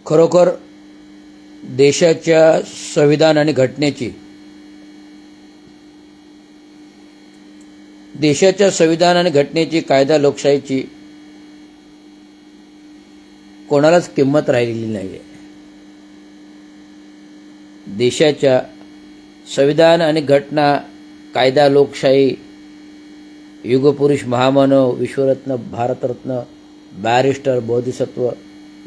खरोखर देशाच्या संविधान आणि घटनेची कायदा लोकशाहीची कोणालाच किंमत राहिलेली नाही. देशाच्या संविधान आणि घटना, कायदा, लोकशाही, युगपुरुष, महामानव, विश्वरत्न, भारतरत्न, बॅरिस्टर, बोधिसत्व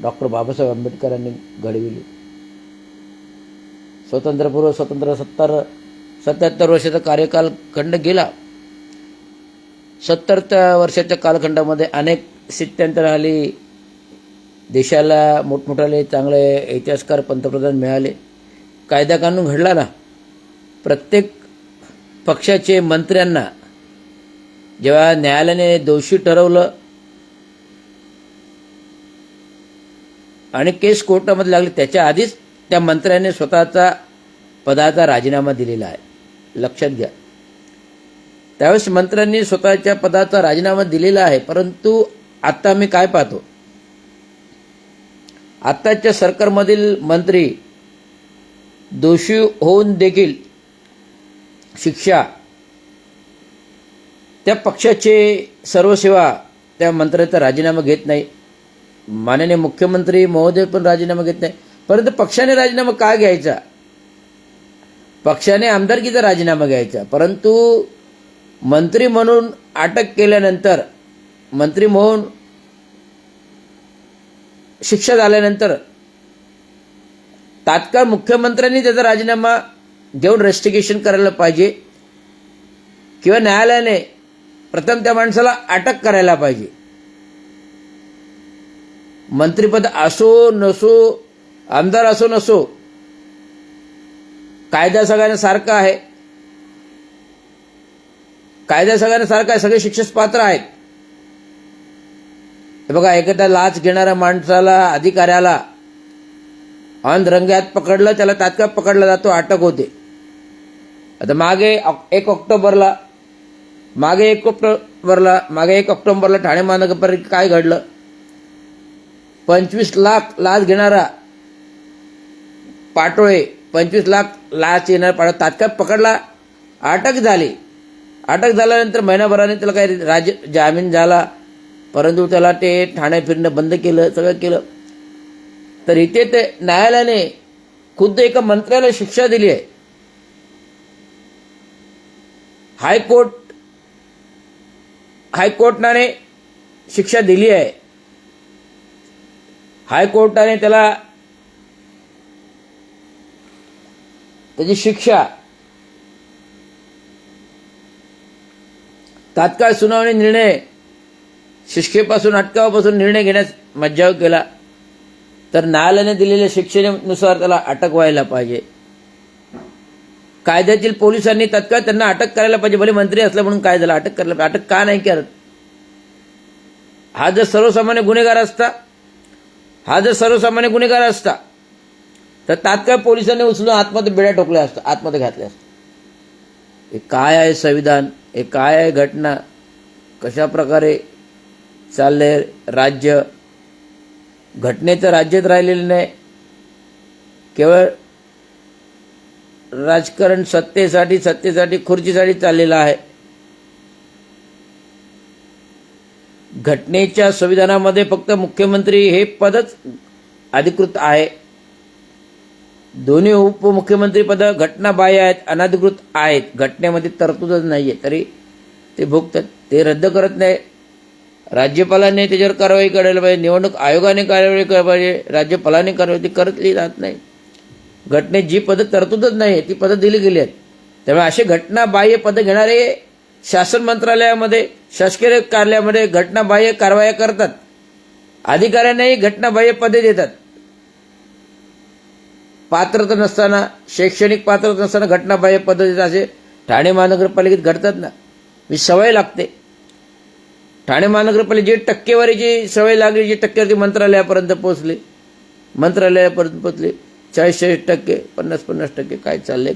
डॉक्टर बाबासाहेब आंबेडकरांनी घडविली. स्वातंत्र्यपूर्व 77 वर्षाचा कार्यकाल खंड गेला. 70 वर्षाच्या कालखंडामध्ये अनेक स्थित्यंतर आली. देशाला मोठमोठाले चांगले इतिहासकार, पंतप्रधान मिळाले. कायदा कानून घडला ना. प्रत्येक पक्षाचे मंत्र्यांना जेव्हा न्यायालयाने दोषी ठरवलं आणि केस कोर्टामध्ये लागली, त्याच्या आधीच त्या मंत्र्याने स्वतःचा पदाचा राजीनामा दिलेला आहे. लक्षात घ्या. त्यावेळेस मंत्र्यांनी स्वतःच्या पदाचा राजीनामा दिलेला आहे. परंतु आता मी काय पाहतो, आताच्या सरकारमधील मंत्री दोषी होऊन देखील शिक्षा, त्या पक्षाचे सर्व सेवा त्या मंत्र्याचा राजीनामा घेत नाही. माननीय मुख्यमंत्री महोदय पण राजीनामा घेत नाही. परंतु पक्षाने राजीनामा का घ्यायचा? पक्षाने आमदारकीचा राजीनामा घ्यायचा. परंतु मंत्री म्हणून अटक केल्यानंतर, मंत्री म्हणून शिक्षा झाल्यानंतर तात्काळ मुख्यमंत्र्यांनी त्याचा राजीनामा घेऊन रेस्टिगेशन करायला पाहिजे किंवा न्यायालयाने प्रथम त्या माणसाला अटक करायला पाहिजे. मंत्रिपद असो नसो, आमदार असो नसो, कायदा सगळ्यांना सारखा आहे. कायदा सगळ्यांना सारखा आहे. सगळे शिक्षेस पात्र आहेत. हे बघा, एखाद्या लाच घेणाऱ्या माणसाला, अधिकाऱ्याला ऑन रंग्यात पकडलं, त्याला तात्काळ पकडला जातो, अटक होते. आता मागे 1 ऑक्टोबरला ठाणे महानगरपालिकेत काय घडलं? 25 लाख लाच घेणारा पाटोळे, 25 लाख लाच येणारा पाटोळे तात्काळ पकडला, अटक झाली. अटक झाल्यानंतर महिनाभराने त्याला काही जामीन झाला. परंतु त्याला ते ठाणे फिरणं बंद केलं, सगळं केलं. तर इथे ते न्यायालयाने खुद्द एका मंत्र्याला शिक्षा दिली आहे. हायकोर्टाने शिक्षा दिली आहे. हायकोर्टाने त्याला त्याची शिक्षा तात्काळ सुनावणी निर्णय, शिक्षेपासून, अटकावापासून निर्णय घेण्यास मज्जाव केला. तर न्यायालयाने दिलेल्या शिक्षेनुसार त्याला अटक व्हायला पाहिजे. कायद्यातील पोलिसांनी तत्काळ त्यांना अटक करायला पाहिजे. भले मंत्री असला म्हणून काय झालं, अटक करायला पाहिजे. अटक का नाही करत? हा जर सर्वसामान्य गुन्हेगार असता तर तात्काळ पोलिसांनी उचलून आतमध्ये बेड्या ठोकल्या असतात, आतमध्ये घातल्या असतात. हे काय आहे संविधान? हे काय आहे घटना? कशा प्रकारे चाललंय राज्य? घटनेचं राज्यात राहिलेलं नाही. केवळ राजकारण सत्तेसाठी खुर्चीसाठी चाललेलं आहे. घटनेच्या संविधानामध्ये फक्त मुख्यमंत्री हे पदच अधिकृत आहे. दोन्ही उपमुख्यमंत्री पद घटनाबाह्य आहेत, अनधिकृत आहेत. घटनेमध्ये तरतूदच नाहीये तरी ते भोगतात. ते रद्द करत नाही. राज्यपालांनी त्याच्यावर कारवाई करायला पाहिजे. निवडणूक आयोगाने कारवाई करायला पाहिजे. राज्यपालांनी कारवाई करतली जात नाही. घटनेत जी पदं तरतूदच नाही ती पदं दिली गेली आहेत. त्यामुळे असे घटनाबाह्य पदं घेणारे शासन मंत्रालयामध्ये, शासकीय कार्यालयामध्ये घटनाबाह्य कारवाया करतात. अधिकाऱ्यांनाही घटनाबाह्य पदे देतात. पात्रता नसताना, शैक्षणिक पात्रता नसताना घटनाबाह्य पदे देतात. असे ठाणे महानगरपालिकेत घडतात ना. मी सवय लागते. ठाणे महानगरपालिकेची टक्केवारीची सवय लागली, जी टक्केवारी मंत्रालयापर्यंत पोहोचली. 40-40%, 50-50%. काय चाललंय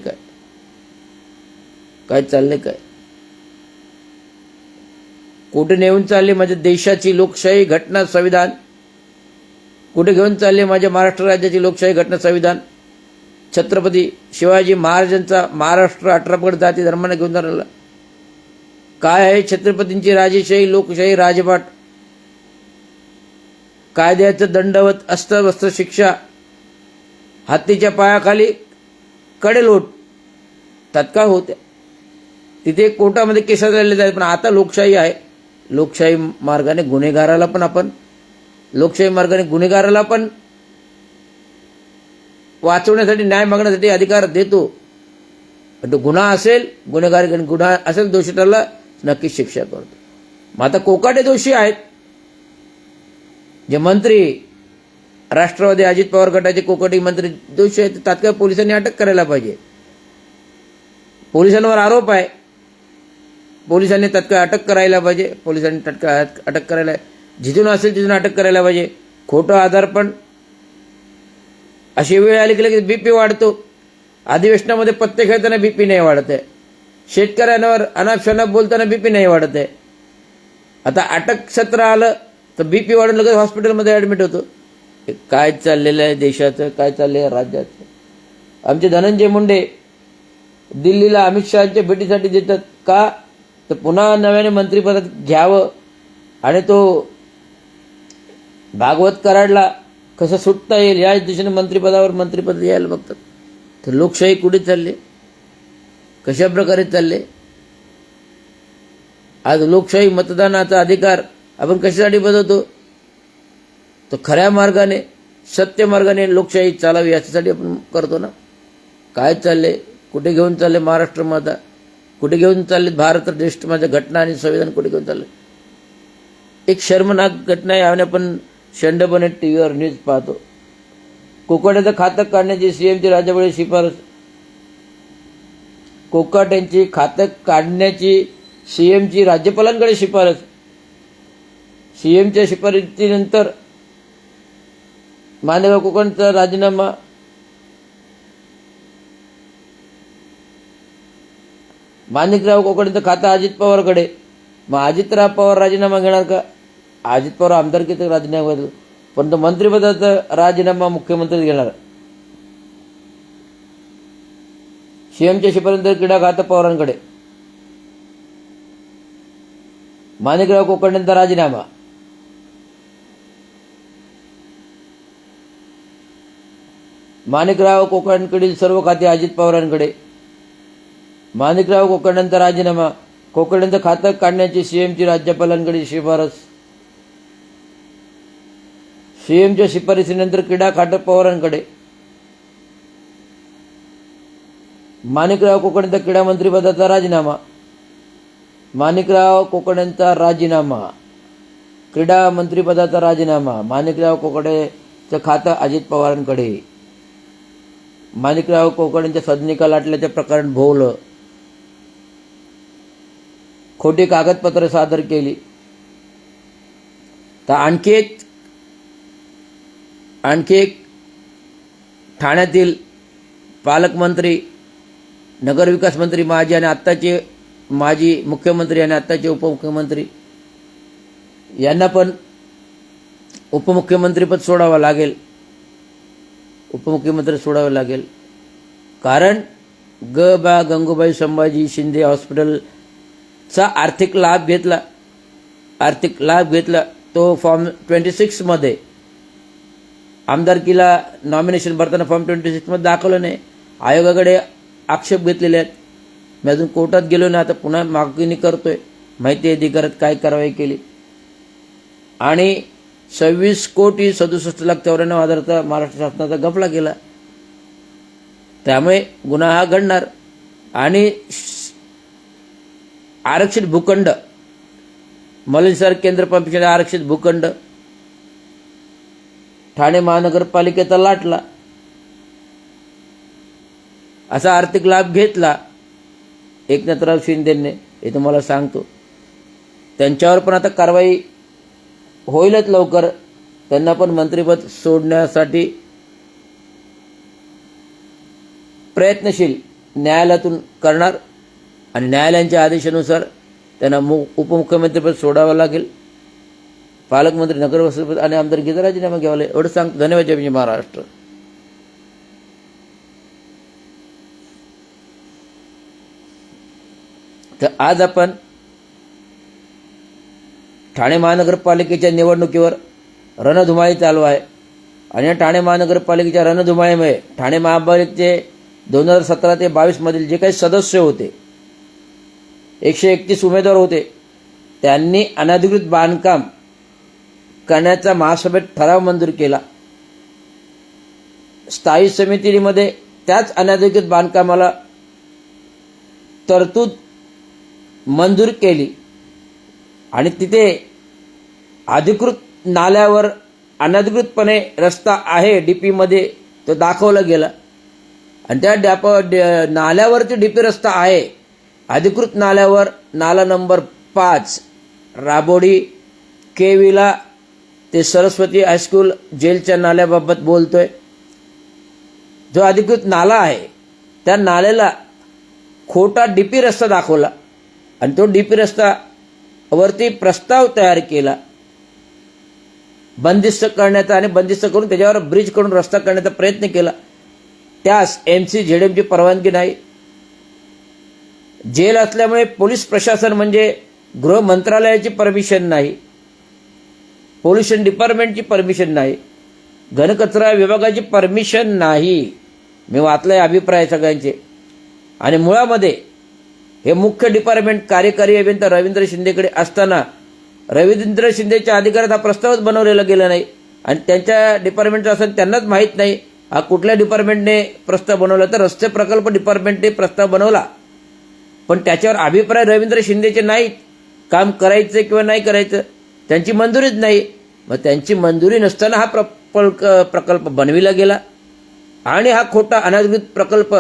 काय? कुठे नेऊन चालली म्हणजे देशाची लोकशाही, घटना, संविधान? कुठे घेऊन चालले माझ्या महाराष्ट्र राज्याची लोकशाही घटना संविधान? छत्रपती शिवाजी महाराजांचा महाराष्ट्र 18 पगड जाती धर्माने घेऊन चालला. काय आहे छत्रपतींची राजेशाही लोकशाही राजपाट? कायद्याचं दंडवत अस्त्र शिक्षा, हत्तीच्या पायाखाली कडेलोट तत्काळ होत्या. तिथे कोर्टामध्ये केसा चालले जातात. पण आता लोकशाही आहे. लोकशाही मार्गाने गुन्हेगाराला पण वाचवण्यासाठी न्याय मागण्यासाठी अधिकार देतो. पण तो गुन्हा असेल गुन्हा असेल दोषी ठरला नक्कीच शिक्षा करतो. मग आता कोकाटे दोषी आहेत. जे मंत्री राष्ट्रवादी अजित पवार गटाचे कोकाटे मंत्री दोषी आहेत, तात्काळ पोलिसांनी अटक करायला पाहिजे. पोलिसांवर आरोप आहे, पोलिसांनी तात्काळ अटक करायला पाहिजे. पोलिसांनी तात्काळ अटक करायला, जिथून असेल तिथून अटक करायला पाहिजे. खोटं आधार पण अशी वेळ आली की लगेच बीपी वाढतो. अधिवेशनामध्ये पत्ते खेळताना बीपी नाही वाढत आहे. शेतकऱ्यांवर अनापशनाप बोलताना बीपी नाही वाढत आहे. आता अटक सत्र आलं तर बीपी वाढून लगेच हॉस्पिटलमध्ये ऍडमिट होतो. काय चाललेलं आहे देशाचं, काय चाललंय राज्याचं? आमचे धनंजय मुंडे दिल्लीला अमित शहाच्या भेटीसाठी देतात का? तर पुन्हा नव्याने मंत्रिपद घ्यावं आणि तो भागवत कराडला कसं सुटता येईल याच दिशेने मंत्रिपद यायला बघतात. तर लोकशाही कुठे चालली, कशा प्रकारे चालले? आज लोकशाही मतदानाचा अधिकार आपण कशासाठी बजावतो? तो खऱ्या मार्गाने सत्य मार्गाने लोकशाही चालावी याच्यासाठी आपण करतो ना. काय चालले, कुठे घेऊन चालले महाराष्ट्र माता, कुठे घेऊन चालले भारत देश माझ्या घटना आणि संविधान कुठे घेऊन चालले? एक शर्मनाक घटना आहे. आम्ही आपण शंडपणे टीव्हीवर न्यूज पाहतो. कोकाट्याचं खातं काढण्याची सीएमची राज्याकडे शिफारस. कोकाट्यांची खातं काढण्याची सीएमची राज्यपालांकडे शिफारस. सीएमच्या शिफारसीनंतर मानेगाव कोकणचा राजीनामा. माणिकराव कोकणचं खातं अजित पवारकडे. मग अजितराव पवार राजीनामा घेणार का? अजित पवार आमदारकीचा राजीनामा घेतला, पण तो मंत्रिपदाचा राजीनामा मुख्यमंत्री घेणार. सीएमच्या शिफारसीनंतर क्रीडा खातं पवारांकडे. माणिकराव कोकणेंचा राजीनामा. माणिकराव कोकणकडील सर्व खाते अजित पवारांकडे. माणिकराव कोकणेंचा राजीनामा. कोकणेंचं खातं काढण्याची सीएमची राज्यपालांकडे शिफारस. सीएमच्या शिफारसीनंतर क्रीडा खातं पवारांकडे. माणिकराव कोकणेंचा क्रीडा मंत्रिपदाचा राजीनामा. माणिकराव कोकणेंचा राजीनामा. क्रीडा मंत्रिपदाचा राजीनामा. माणिकराव कोकणेंचं खातं अजित पवारांकडे. माणिकराव कोकणेंच्या सदनिका लाटल्याचे प्रकरण भोवलं. खोटी कागदपत्र सादर केली. तर आणखी एक ठाण्यातील पालकमंत्री, नगरविकास मंत्री माजी आणि आत्ताचे माजी मुख्यमंत्री आणि आत्ताचे उपमुख्यमंत्री यांना पण उपमुख्यमंत्रीपद सोडावं लागेल. उपमुख्यमंत्री सोडावं लागेल. कारण गंगूबाई संभाजी शिंदे हॉस्पिटलचा आर्थिक लाभ घेतला. तो फॉर्म 26 मध्ये आमदारकीला नॉमिनेशन भरताना फॉर्म 26 मध्ये दाखवलं नाही. आयोगाकडे आक्षेप घेतलेले आहेत. मी अजून कोर्टात गेलो नाही. आता पुन्हा मागणी करतोय. माहिती अधिकारात काय कारवाई केली आणि 26,67,94,000चा महाराष्ट्र शासनाचा गफला केला. त्यामुळे गुन्हा हा घडणार. आणि आरक्षित भूखंड, मलिनसार केंद्र पंपिंग आरक्षित भूखंड ठाणे महानगरपालिकेचा लाटला. असा आर्थिक लाभ घेतला एकनाथराव शिंदेंनी, हे तुम्हाला सांगतो. त्यांच्यावर पण आता कारवाई होईलच लवकर. त्यांना पण मंत्रिपद सोडण्यासाठी प्रयत्नशील न्यायालयातून करणार आणि न्यायालयाच्या आदेशानुसार त्यांना उपमुख्यमंत्रीपद सोडावं लागेल. पालकमंत्री नगरवसतिपद आणि आमदारकीचा राजीनामा घ्यावा. एवढं सांगतो. धन्यवाद. जय भीम महाराष्ट्र. तर आज आपण ठाणे महानगरपालिकेच्या निवडणुकीवर रणधुमाळी चालू आहे आणि या ठाणे महानगरपालिकेच्या रणधुमाळीमुळे ठाणे महापालिकेचे 2017 ते 22 मधील जे काही सदस्य होते, 131 उमेदवार होते, त्यांनी अनधिकृत बांधकाम करण्याचा महासभेत ठराव मंजूर केला. स्थायी समितीमध्ये त्याच अनधिकृत बांधकामाला तरतूद मंजूर केली आणि तिथे अधिकृत नाल्यावर अनधिकृतपणे रस्ता आहे डीपीमध्ये तो दाखवला गेला आणि त्या नाल्यावरती डीपी रस्ता आहे. अधिकृत नाल्यावर नाला नंबर 5 राबोडी केविला ते सरस्वती हायस्कूल जेलच्या नाल्याबाबत बोलतोय. जो अधिकृत नाला आहे त्या नाल्याला खोटा डीपी रस्ता दाखवला आणि तो डीपी रस्ता वरती प्रस्ताव तयार केला बंदिस्त करण्याचा आणि बंदिस्त करून त्याच्यावर ब्रिज करून रस्ता करण्याचा प्रयत्न केला. त्यास MCZMची परवानगी नाही. जेल असल्यामुळे पोलीस प्रशासन म्हणजे गृह मंत्रालयाची परमिशन नाही, पोल्युशन डिपार्टमेंटची परमिशन नाही, घनकचरा विभागाची परमिशन नाही. मी वाचलाय अभिप्राय सगळ्यांचे. आणि मुळामध्ये हे मुख्य डिपार्टमेंट कार्यकारी अभियंता रवींद्र शिंदेकडे असताना रवींद्र शिंदेच्या अधिकारात हा प्रस्तावच बनवलेला गेला नाही आणि त्यांच्या डिपार्टमेंटचा असं त्यांनाच माहीत नाही हा कुठल्या डिपार्टमेंटने प्रस्ताव बनवला. तर रस्ते प्रकल्प डिपार्टमेंटने प्रस्ताव बनवला पण त्याच्यावर अभिप्राय रवींद्र शिंदेचे नाहीत. काम करायचं किंवा नाही करायचं त्यांची मंजुरीच नाही. मग त्यांची मंजुरी नसताना हा प्रकल्प बनविला गेला आणि हा खोटा अनधिकृत प्रकल्प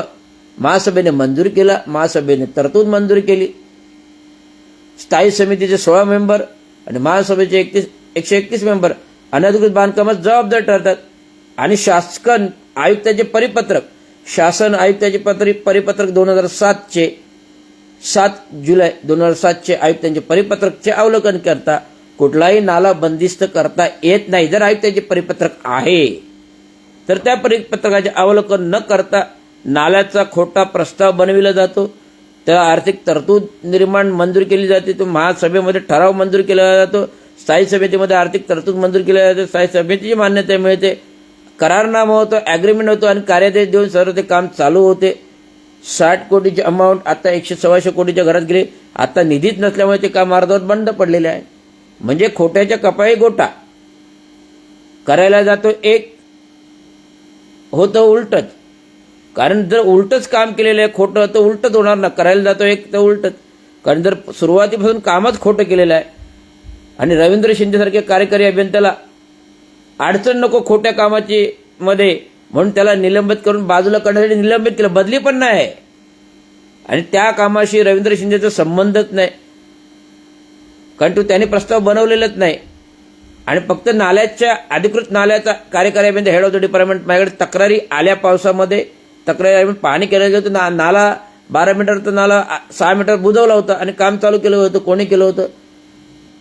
महासभेने मंजूर केला. महासभेने तरतूद मंजूर केली. स्थायी समितीचे 16 मेंबर आणि महासभेचे 131 मेंबर अनधिकृत बांधकामास जबाबदार ठरतात आणि शासन आयुक्ताचे परिपत्रक, शासन आयुक्ताचे परिपत्रक 2007 7 जुलै 2007 आयुक्तांचे परिपत्रकचे अवलोकन करता कुठलाही नाला बंदिस्त करता येत नाही. जर आयुक्ताचे परिपत्रक आहे तर त्या परिपत्रकाचे अवलोकन न करता नाल्याचा खोटा प्रस्ताव बनविला जातो. त्या आर्थिक तरतूद निर्माण मंजूर केली जाते. तो महासभेमध्ये ठराव मंजूर केला जातो. स्थायी समितीमध्ये आर्थिक तरतूद मंजूर केली जाते. स्थायी समितीची मान्यता मिळते. करारनामा होतो, ॲग्रीमेंट होतो आणि कार्यादेश देऊन सर्व ते काम चालू होते. 60 कोटीची अमाऊंट आता 100-125 कोटीच्या घरात गेली. आता निधीच नसल्यामुळे ते काम अर्धवट बंद पडलेले आहे. म्हणजे खोट्याच्या कपाळी गोटा. करायला जातो एक, होतं उलटच. कारण जर उलटच काम केलेलं आहे खोटं तर उलटच होणार ना. करायला जातो एक तर उलटच. कारण जर सुरुवातीपासून कामच खोटं केलेलं आहे आणि रवींद्र शिंदेसारख्या कार्यकारी अभियंत्याला अडचण नको खोट्या कामाची मध्ये म्हणून त्याला निलंबित करून बाजूला करण्यासाठी निलंबित केलं. बदली पण नाही आणि त्या कामाशी रवींद्र शिंदेचा संबंधच नाही कारण त्याने प्रस्ताव बनवलेलाच नाही. आणि फक्त नाल्याच्या अधिकृत नाल्याचा कार्यकारी अभियंता हेड ऑफ द डिपार्टमेंट माझ्याकडे तक्रारी आल्या. पावसामध्ये तक्रारी पाहणी केलं गेलं. नाला 12 मीटरचा नाला 6 मीटर बुजवला होता आणि काम चालू केलं होतं. कोणी केलं होतं?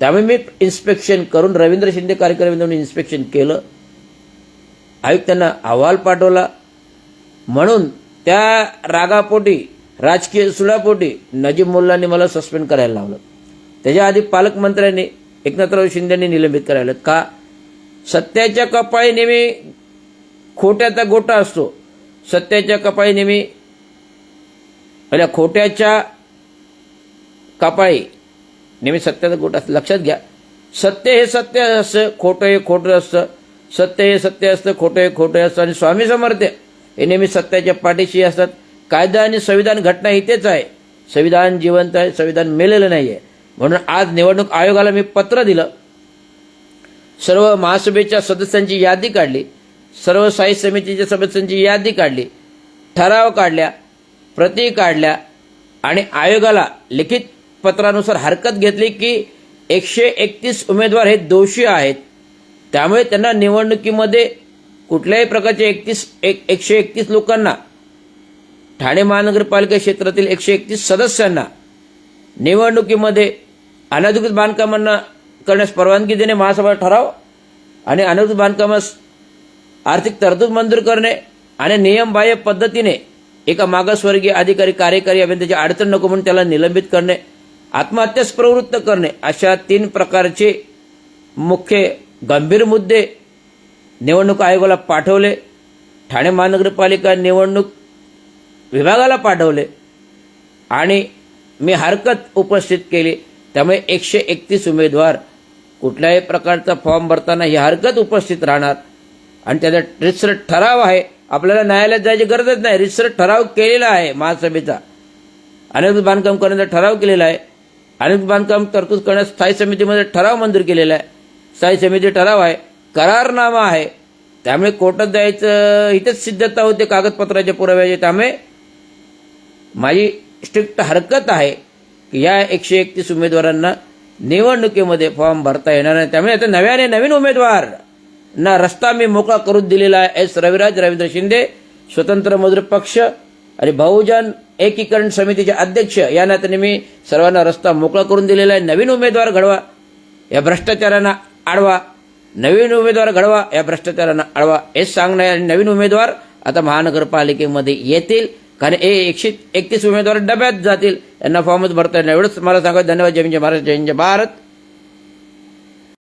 त्यामुळे मी इन्स्पेक्शन करून रवींद्र शिंदे कार्यकारी अभियंत्यांनी इन्स्पेक्शन केलं. आयुक्तांना अहवाल पाठवला. म्हणून त्या रागापोटी राजकीय सुडापोटी नजीब मुल्लांनी मला सस्पेंड करायला लावलं. त्याच्या आधी पालकमंत्र्यांनी एकनाथराव शिंदेंनी निलंबित करायला. का? सत्याच्या कपाळी नेहमी खोट्याचा गोटा असतो. सत्याच्या कपाळी नेहमी खोट्याच्या कपाळी नेहमी सत्याचा गोटा असतं. लक्षात घ्या. सत्य हे सत्य असतं, खोटं हे खोटं असतं. सत्य हे सत्य असतं, खोटं हे खोटं असतं. आणि स्वामी समर्थ हे नेहमी सत्याच्या पाठीशी असतात. कायदा आणि संविधान घटना इथेच आहे. संविधान जिवंत आहे, संविधान मेलेलं नाही आहे. म्हणून आज निवडणूक आयोगाला मी पत्र दिलं. सर्व महासभेच्या सदस्यांची यादी काढली, सर्व स्थायी समितीच्या सदस्यांची यादी काढली, ठराव काढल्या, प्रती काढल्या आणि आयोगाला लिखित पत्रानुसार हरकत घेतली की 131 उमेदवार हे दोषी आहेत. त्यामुळे त्यांना निवडणुकीमध्ये कुठल्याही प्रकारचे 131 लोकांना, ठाणे महानगरपालिका क्षेत्रातील 131 सदस्यांना निवडणुकीमध्ये अनधिकृत बांधकामांना करण्यास परवानगी देणे महासभा ठराव आणि अनधिकृत बांधकामास आर्थिक तरतूद मंजूर करणे आणि नियमबाह्य पद्धतीने एका मागासवर्गीय अधिकारी कार्यकारी अभियंत्याची अडचण नको म्हणून त्याला निलंबित करणे, आत्महत्यास प्रवृत्त करणे अशा 3 प्रकारचे मुख्य गंभीर मुद्दे निवडणूक आयोगाला पाठवले. ठाणे महानगरपालिका निवडणूक विभागाला पाठवले आणि मी हरकत उपस्थित केली. त्यामुळे 131 उमेदवार कुठल्याही प्रकारचा फॉर्म भरताना ही हरकत उपस्थित राहणार आणि त्याचा रितसर ठराव आहे. आपल्याला न्यायालयात जायची गरजच नाही. रितसर ठराव केलेला आहे महासभेचा. अनधिकृत बांधकाम करण्याचा ठराव केलेला आहे. अनधिकृत बांधकाम तरतूद करण्यास स्थायी समितीमध्ये ठराव मंजूर केलेला आहे. स्थायी समिती ठराव आहे, करारनामा आहे. त्यामुळे कोर्टात जायचं इथेच सिद्धता होते कागदपत्राच्या पुराव्याची. त्यामुळे माझी स्ट्रिक्ट हरकत आहे की या 131 उमेदवारांना निवडणुकीमध्ये फॉर्म भरता येणार नाही. त्यामुळे आता नवीन उमेदवार ना रस्ता मी मोकळा करून दिलेला आहे. एस रविराज रवींद्र शिंदे, स्वतंत्र मजूर पक्ष आणि बहुजन एकीकरण समितीचे अध्यक्ष या नात्याने मी सर्वांना रस्ता मोकळा करून दिलेला आहे. नवीन उमेदवार घडवा, या भ्रष्टाचारांना आडवा. नवीन उमेदवार घडवा, या भ्रष्टाचारांना आडवा हेच सांगणं आहे. आणि नवीन उमेदवार आता महानगरपालिकेमध्ये येतील, कारण 131 उमेदवार डब्यात जातील. यांना फॉर्मच भरता येईल. एवढंच मला सांगा. धन्यवाद. जय हिंद, जय महाराष्ट्र, जय हिंद, जय भारत.